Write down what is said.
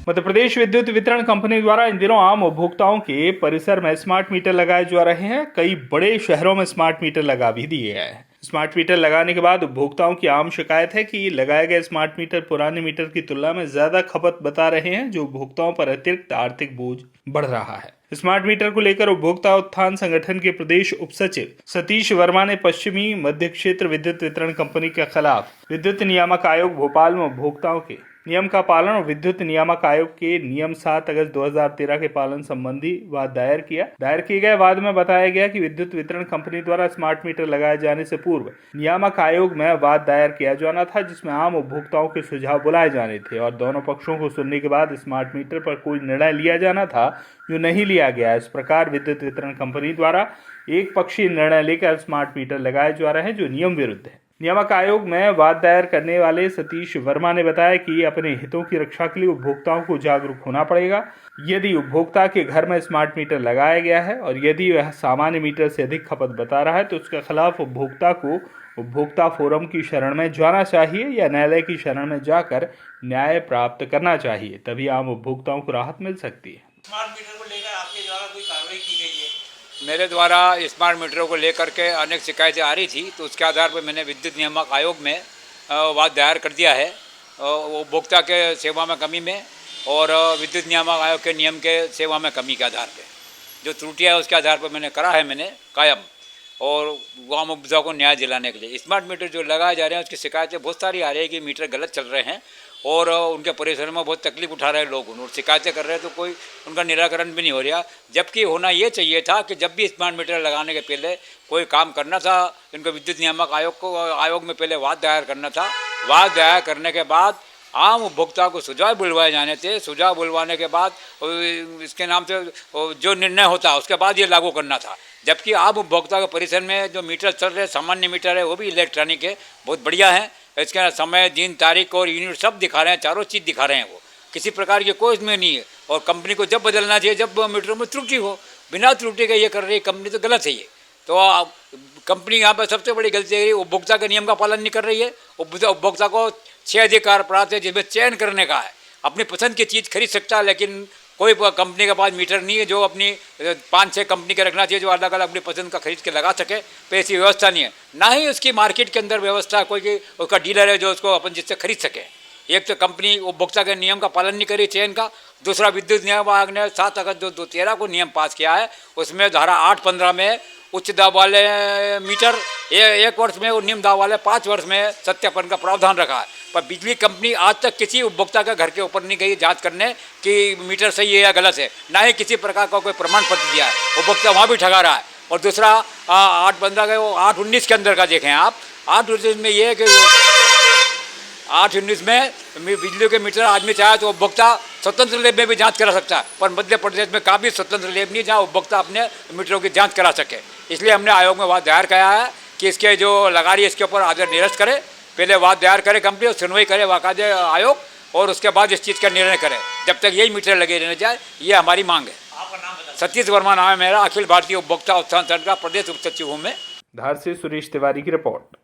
मध्य प्रदेश विद्युत वितरण कंपनी द्वारा इन दिनों आम उपभोक्ताओं के परिसर में स्मार्ट मीटर लगाए जा रहे हैं। कई बड़े शहरों में स्मार्ट मीटर लगा भी दिए गए हैं। स्मार्ट मीटर लगाने के बाद उपभोक्ताओं की आम शिकायत है कि लगाए गए स्मार्ट मीटर पुराने मीटर की तुलना में ज्यादा खपत बता रहे हैं, जो उपभोक्ताओं पर अतिरिक्त आर्थिक बोझ बढ़ रहा है। स्मार्ट मीटर को लेकर उपभोक्ता उत्थान संगठन के प्रदेश उप सचिव सतीश वर्मा ने पश्चिमी मध्य क्षेत्र विद्युत वितरण कंपनी के खिलाफ विद्युत नियामक आयोग भोपाल में उपभोक्ताओं के नियम का पालन और विद्युत नियामक आयोग के नियम 7 अगस्त 2013 के पालन संबंधी वाद दायर किया। दायर किए गए वाद में बताया गया कि विद्युत वितरण कंपनी द्वारा स्मार्ट मीटर लगाए जाने से पूर्व नियामक आयोग में वाद दायर किया जाना था, जिसमें आम उपभोक्ताओं के सुझाव बुलाए जाने थे और दोनों पक्षों को सुनने के बाद स्मार्ट मीटर पर कोई निर्णय लिया जाना था, जो नहीं लिया गया। इस प्रकार विद्युत वितरण कंपनी द्वारा एक पक्षीय निर्णय लेकर स्मार्ट मीटर लगाए जा रहे हैं, जो नियम विरुद्ध है। नियामक आयोग में वाद दायर करने वाले सतीश वर्मा ने बताया कि अपने हितों की रक्षा के लिए उपभोक्ताओं को जागरूक होना पड़ेगा। यदि उपभोक्ता के घर में स्मार्ट मीटर लगाया गया है और यदि वह सामान्य मीटर से अधिक खपत बता रहा है, तो उसके खिलाफ उपभोक्ता को उपभोक्ता फोरम की शरण में जाना चाहिए या न्यायालय की शरण में जाकर न्याय प्राप्त करना चाहिए, तभी आम उपभोक्ताओं को राहत मिल सकती है। स्मार्ट मीटर को लेकर आपके द्वारा कोई कार्रवाई की गई है? मेरे द्वारा स्मार्ट मीटरों को लेकर के अनेक शिकायतें आ रही थी, तो उसके आधार पर मैंने विद्युत नियामक आयोग में वाद दायर कर दिया है। उपभोक्ता के सेवा में कमी में और विद्युत नियामक आयोग के नियम के सेवा में कमी के आधार पर जो त्रुटियाँ है उसके आधार पर मैंने कायम और आम उपभोक्ता को न्याय दिलाने के लिए स्मार्ट मीटर जो लगाए जा रहे हैं उसकी शिकायतें बहुत सारी आ रही है कि मीटर गलत चल रहे हैं और उनके परिसर में बहुत तकलीफ उठा रहे हैं लोग, और शिकायतें कर रहे हैं, तो कोई उनका निराकरण भी नहीं हो रहा। जबकि होना ये चाहिए था कि जब भी स्मार्ट मीटर लगाने के पहले कोई काम करना था, इनको विद्युत नियामक आयोग में पहले वाद दायर करना था। वाद दायर करने के बाद आम उपभोक्ता को सुझाव बुलवाए जाने थे। सुझाव बुलवाने के बाद इसके नाम से जो निर्णय होता उसके बाद ये लागू करना था। जबकि आम उपभोक्ता के परिसर में जो मीटर चल रहे सामान्य मीटर है वो भी इलेक्ट्रॉनिक है, बहुत बढ़िया है। इसके समय, दिन, तारीख और यूनिट सब दिखा रहे हैं, चारों चीज़ दिखा रहे हैं। वो किसी प्रकार की कोई इसमें नहीं है। और कंपनी को जब बदलना चाहिए जब मीटरों में त्रुटि हो, बिना त्रुटि के ये कर रही है कंपनी, तो गलत है ये। तो कंपनी यहाँ पर सबसे बड़ी गलती है, उपभोक्ता के नियम का पालन नहीं कर रही है। उपभोक्ता को 6 अधिकार प्राप्त है, जिसमें चयन करने का है। अपनी पसंद की चीज़ खरीद सकता है, लेकिन कोई कंपनी के पास मीटर नहीं है जो अपनी 5-6 कंपनी का रखना चाहिए, जो अलग अलग अपनी पसंद का खरीद के लगा सके। तो ऐसी व्यवस्था नहीं है, ना ही उसकी मार्केट के अंदर व्यवस्था कोई कि उसका डीलर है जो उसको अपन जिससे खरीद सके। एक तो कंपनी उपभोक्ता के नियम का पालन नहीं करी चयन का। दूसरा, विद्युत नियामक आयोग ने 7 अगस्त 2013 को नियम पास किया है, उसमें धारा 8-15 में उच्च दाब वाले मीटर 1 वर्ष में और निम्न दाब वाले 5 वर्ष में सत्यापन का प्रावधान रखा है। पर बिजली कंपनी आज तक किसी उपभोक्ता के घर के ऊपर नहीं गई जांच करने कि मीटर सही है या गलत है, ना ही किसी प्रकार का कोई प्रमाण पत्र दिया है। उपभोक्ता वहाँ भी ठगा रहा है। और दूसरा, 8-15 का वो 8-19 के अंदर का देखें आप, 8-19 में ये है कि 8-19 में बिजली के मीटर आदमी चाहे तो उपभोक्ता स्वतंत्र लेब में भी जांच करा सकता है, पर मध्य प्रदेश में काफ़ी स्वतंत्र लेब नहीं जहाँ उपभोक्ता अपने मीटरों की जांच करा सके। इसलिए हमने आयोग में वाद दायर किया है कि इसके जो लगा रही है इसके ऊपर आदेश निरस्त करे। पहले वाद दायर करे कंपनी और सुनवाई करे बाकायदे आयोग, और उसके बाद इस चीज़ का निर्णय करे। जब तक यही मीटर लगे रहने जाए, ये हमारी मांग है। आपका नाम बताइए। सतीश वर्मा नाम है मेरा, अखिल भारतीय उपभोक्ता उत्थान संघ का प्रदेश उप सचिव हूँ मैं। धार से सुरेश तिवारी की रिपोर्ट।